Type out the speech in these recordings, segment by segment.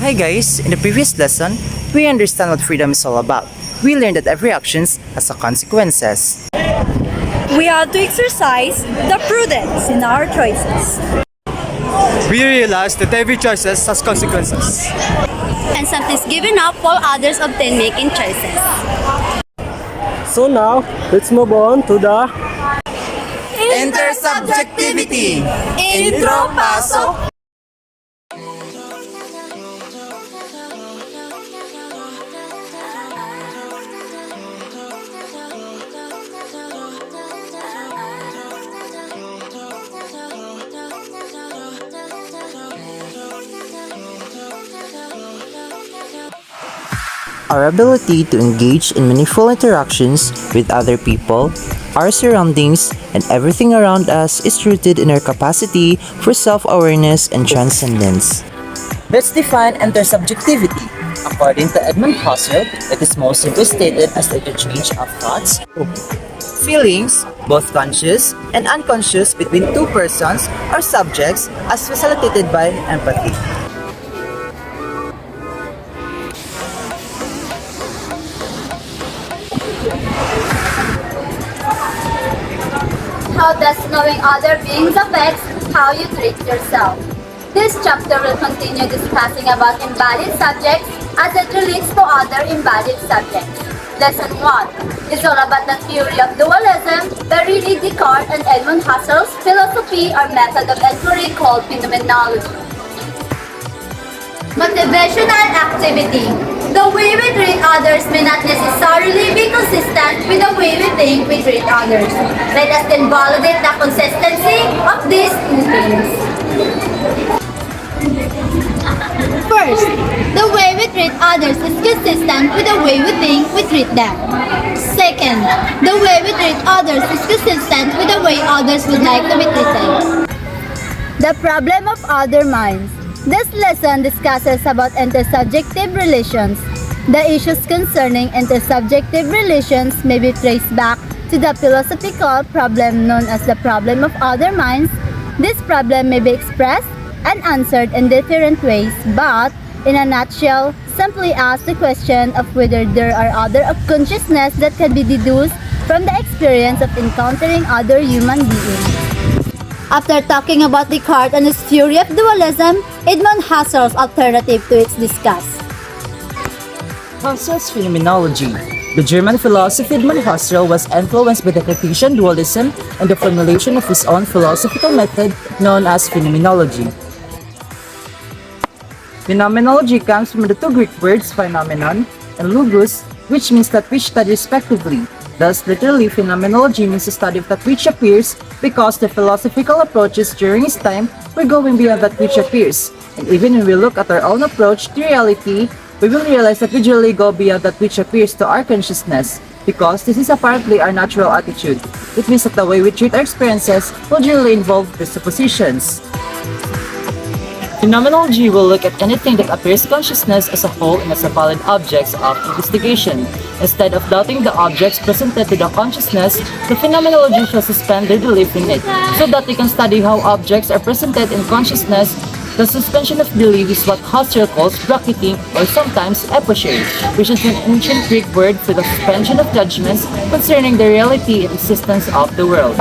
Hi guys, in the previous lesson, we understand what freedom is all about. We learned that every action has a consequences. We have to exercise the prudence in our choices. We realize that every choice has consequences. And sometimes giving up while others obtain making choices. So now, let's move on to the Intersubjectivity! Intro, pasok! Our ability to engage in meaningful interactions with other people, our surroundings, and everything around us is rooted in our capacity for self-awareness and transcendence. Let's define intersubjectivity. According to Edmund Husserl, it is most simply stated as the interchange of thoughts, feelings, both conscious and unconscious, between two persons or subjects as facilitated by empathy. How does knowing other beings affects how you treat yourself? This chapter will continue discussing about embodied subjects as it relates to other embodied subjects. Lesson 1 is all about the theory of dualism, but really Descartes and Edmund Husserl's philosophy or method of inquiry called phenomenology. Motivational activity. The way we treat others may not necessarily be consistent with the way we think we treat others. Let us then validate the consistency of these two things. First, the way we treat others is consistent with the way we think we treat them. Second, the way we treat others is consistent with the way others would like to be treated. The problem of other minds. This lesson discusses about intersubjective relations. The issues concerning intersubjective relations may be traced back to the philosophical problem known as the problem of other minds. This problem may be expressed and answered in different ways, but in a nutshell, simply ask the question of whether there are other consciousness that can be deduced from the experience of encountering other human beings. After talking about Descartes and his theory of dualism, Edmund Husserl's alternative to it is discussed. Husserl's phenomenology. The German philosopher Edmund Husserl was influenced by the Cartesian dualism and the formulation of his own philosophical method known as phenomenology. Phenomenology comes from the two Greek words phenomenon and logos, which means that which study respectively. Thus, literally, phenomenology means the study of that which appears, because the philosophical approaches during his time were going beyond that which appears. And even when we look at our own approach to reality, we will realize that we generally go beyond that which appears to our consciousness, because this is apparently our natural attitude. It means that the way we treat our experiences will generally involve presuppositions. Phenomenology will look at anything that appears consciousness as a whole and as a valid objects of investigation. Instead of doubting the objects presented to the consciousness, the phenomenology shall suspend their belief in it, so that they can study how objects are presented in consciousness. The suspension of belief is what Husserl calls bracketing or sometimes epoche, which is an ancient Greek word for the suspension of judgments concerning the reality and existence of the world.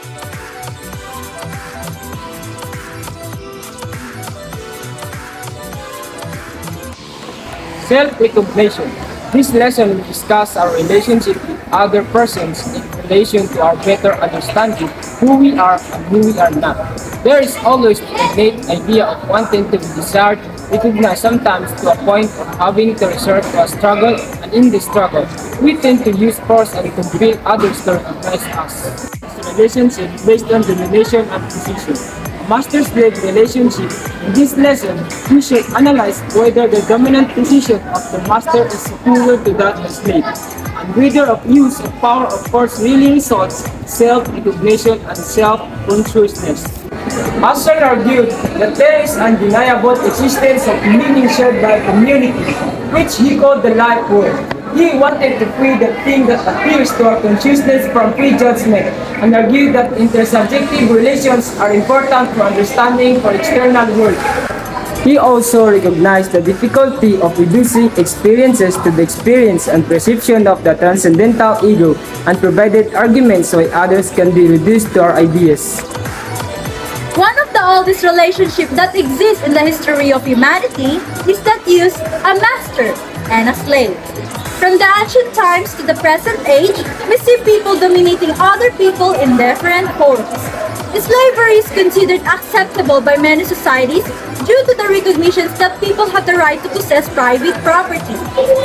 self-recognition. This lesson will discuss our relationship with other persons in relation to our better understanding who we are and who we are not. There is always the innate idea of wanting to be desired, recognized sometimes to a point of having to resort to a struggle, and in this struggle, we tend to use force and compel others to recognize us. It's a relationship based on domination and position. A master-slave relationship. In this lesson, we should analyze whether the dominant position of the master is superior to that of the slave, and whether of use of power of force really results self-recognition and self-consciousness. Husserl argued that there is undeniable existence of meaning shared by a community, which he called the life world. He wanted to free the thing that appears to our consciousness from prejudgment, and argued that intersubjective relations are important for understanding for external world. He also recognized the difficulty of reducing experiences to the experience and perception of the transcendental ego and provided arguments why others can be reduced to our ideas. One of the oldest relationships that exists in the history of humanity is that use a master and a slave. From the ancient times to the present age, we see people dominating other people in different forms. Slavery is considered acceptable by many societies due to the recognition that people have the right to possess private property.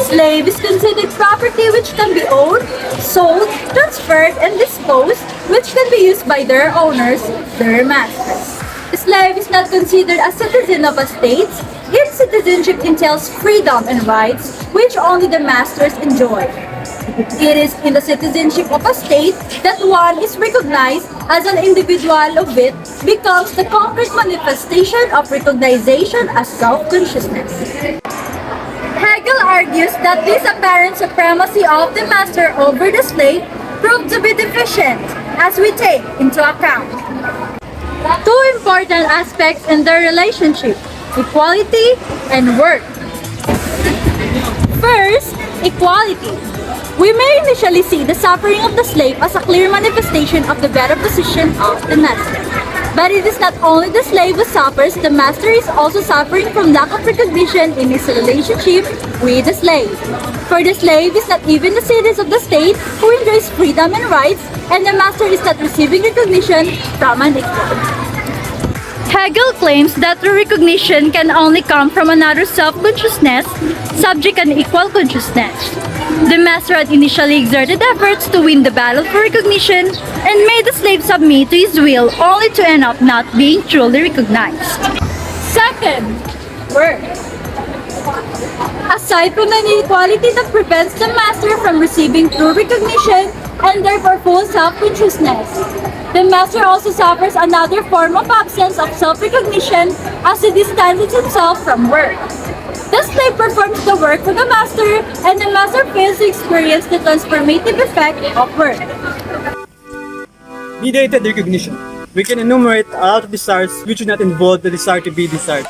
Slave is considered property which can be owned, sold, transferred, and disposed, which can be used by their owners, their masters. Slave is not considered a citizen of a state. Its citizenship entails freedom and rights which only the masters enjoy. It is in the citizenship of a state that one is recognized as an individual of it becomes the concrete manifestation of recognition as self-consciousness. Hegel argues that this apparent supremacy of the master over the slave proved to be deficient as we take into account two important aspects in their relationship: equality and worth. First, equality. We may initially see the suffering of the slave as a clear manifestation of the better position of the master. But it is not only the slave who suffers, the master is also suffering from lack of recognition in his relationship with the slave. For the slave is not even the citizen of the state who enjoys freedom and rights, and the master is not receiving recognition from an equal. Hegel claims that true recognition can only come from another self-consciousness, subject and equal consciousness. The master had initially exerted efforts to win the battle for recognition and made the slave submit to his will only to end up not being truly recognized. Second, worth. Aside from the inequality that prevents the master from receiving true recognition and therefore full self-consciousness, the master also suffers another form of absence of self-recognition as he distances himself from work. The slave performs the work for the master, and the master fails to experience the transformative effect of work. Mediated recognition. We can enumerate a lot of desires which do not involve the desire to be desired.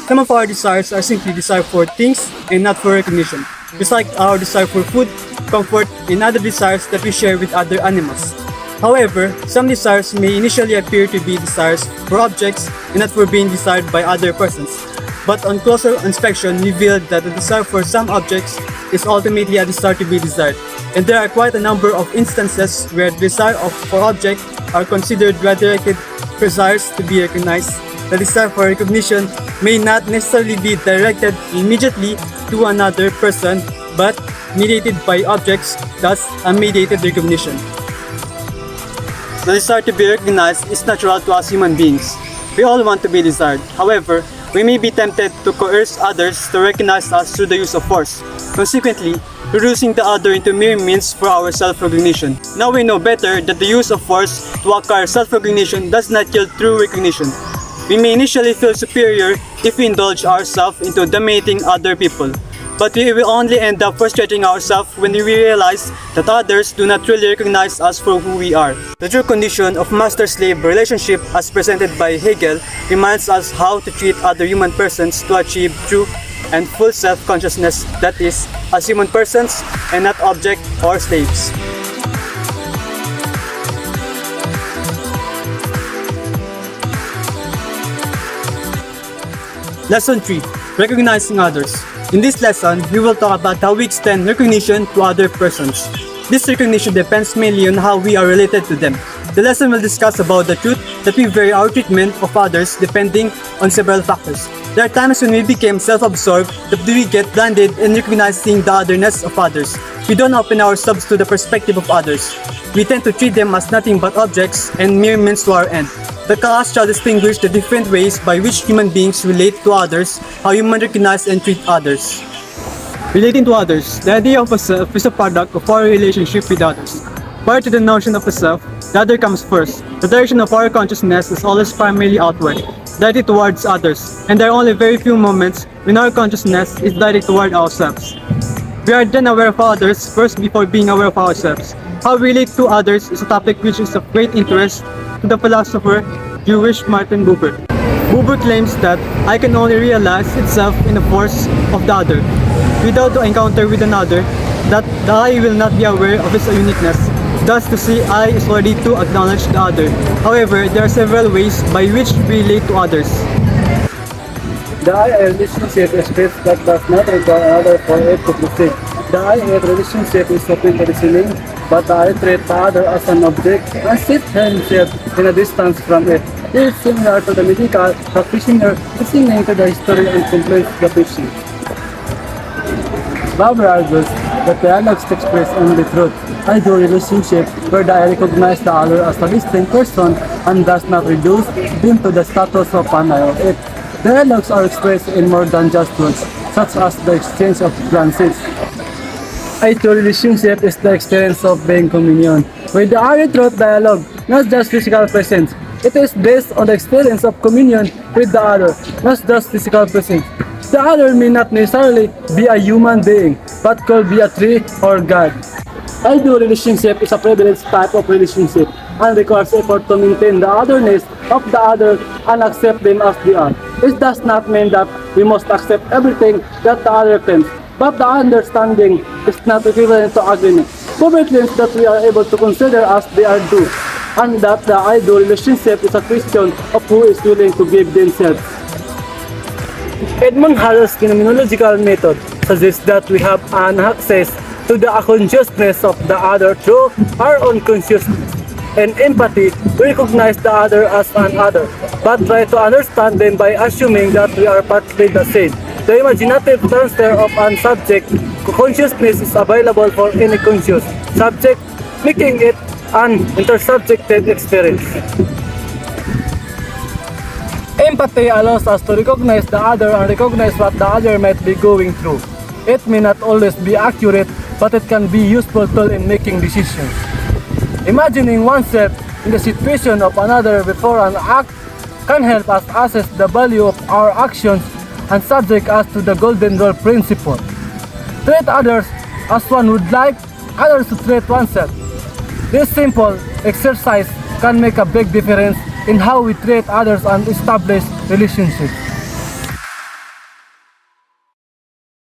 Some of our desires are simply desire for things and not for recognition, just like our desire for food, comfort, and other desires that we share with other animals. However, some desires may initially appear to be desires for objects and not for being desired by other persons. But on closer inspection revealed that the desire for some objects is ultimately a desire to be desired. And there are quite a number of instances where the desire for objects are considered redirected desires to be recognized. The desire for recognition may not necessarily be directed immediately to another person, but mediated by objects, thus a mediated recognition. The desire to be recognized is natural to us human beings. We all want to be desired. However, we may be tempted to coerce others to recognize us through the use of force, consequently, reducing the other into mere means for our self-recognition. Now we know better that the use of force to acquire self-recognition does not yield true recognition. We may initially feel superior if we indulge ourselves into dominating other people, but we will only end up frustrating ourselves when we realize that others do not truly recognize us for who we are. The true condition of master-slave relationship as presented by Hegel reminds us how to treat other human persons to achieve true and full self-consciousness, that is, as human persons and not objects or slaves. Lesson 3. Recognizing others. In this lesson, we will talk about how we extend recognition to other persons. This recognition depends mainly on how we are related to them. The lesson will discuss about the truth that we vary our treatment of others depending on several factors. There are times when we become self-absorbed that we get blinded in recognizing the otherness of others. We don't open ourselves to the perspective of others. We tend to treat them as nothing but objects and mere means to our end. The class shall distinguish the different ways by which human beings relate to others, how human recognize and treat others. Relating to others, the idea of a self is a product of our relationship with others. Prior to the notion of a self, the other comes first. The direction of our consciousness is always primarily outward, directed towards others, and there are only very few moments when our consciousness is directed toward ourselves. We are then aware of others first before being aware of ourselves. How we relate to others is a topic which is of great interest to the philosopher Jewish Martin Buber. Buber claims that I can only realize itself in the force of the other. Without the encounter with another, that the I will not be aware of its uniqueness. Thus, to see I is already to acknowledge the other. However, there are several ways by which we relate to others. The I relationship is space that does not require another for it to proceed. The I relationship is open to listening, but the I treat the other as an object and sits himself in a distance from it. It is similar to the medical practitioner listening to the history and complains the patient. Barbara argues that dialogues takes place on the truth. I do relationship where I recognize the other as a distinct person and does not reduce them to the status of an I of it. Dialogues are expressed in more than just words, such as the exchange of glances. A true relationship is the experience of being communion. With the other truth dialogue, not just physical presence. It is based on the experience of communion with the other, not just physical presence. The other may not necessarily be a human being, but could be a tree or God. Ideal relationship is a privileged type of relationship and requires effort to maintain the otherness of the other and accept them as they are. This does not mean that we must accept everything that the other claims, but the understanding is not equivalent to agreement. Buber claims that we are able to consider as they are due, and that the ideal relationship is a question of who is willing to give themselves. Edmund Husserl's phenomenological method suggests that we have an access to the consciousness of the other through our own consciousness. In empathy, we recognize the other as an other, but try to understand them by assuming that we are partly the same. The imaginative transfer of an subject consciousness is available for any conscious subject, making it an intersubjective experience. Empathy allows us to recognize the other and recognize what the other might be going through. It may not always be accurate, but it can be a useful tool in making decisions. Imagining oneself in the situation of another before an act can help us assess the value of our actions and subject us to the golden rule principle. Treat others as one would like others to treat oneself. This simple exercise can make a big difference in how we treat others and establish relationships.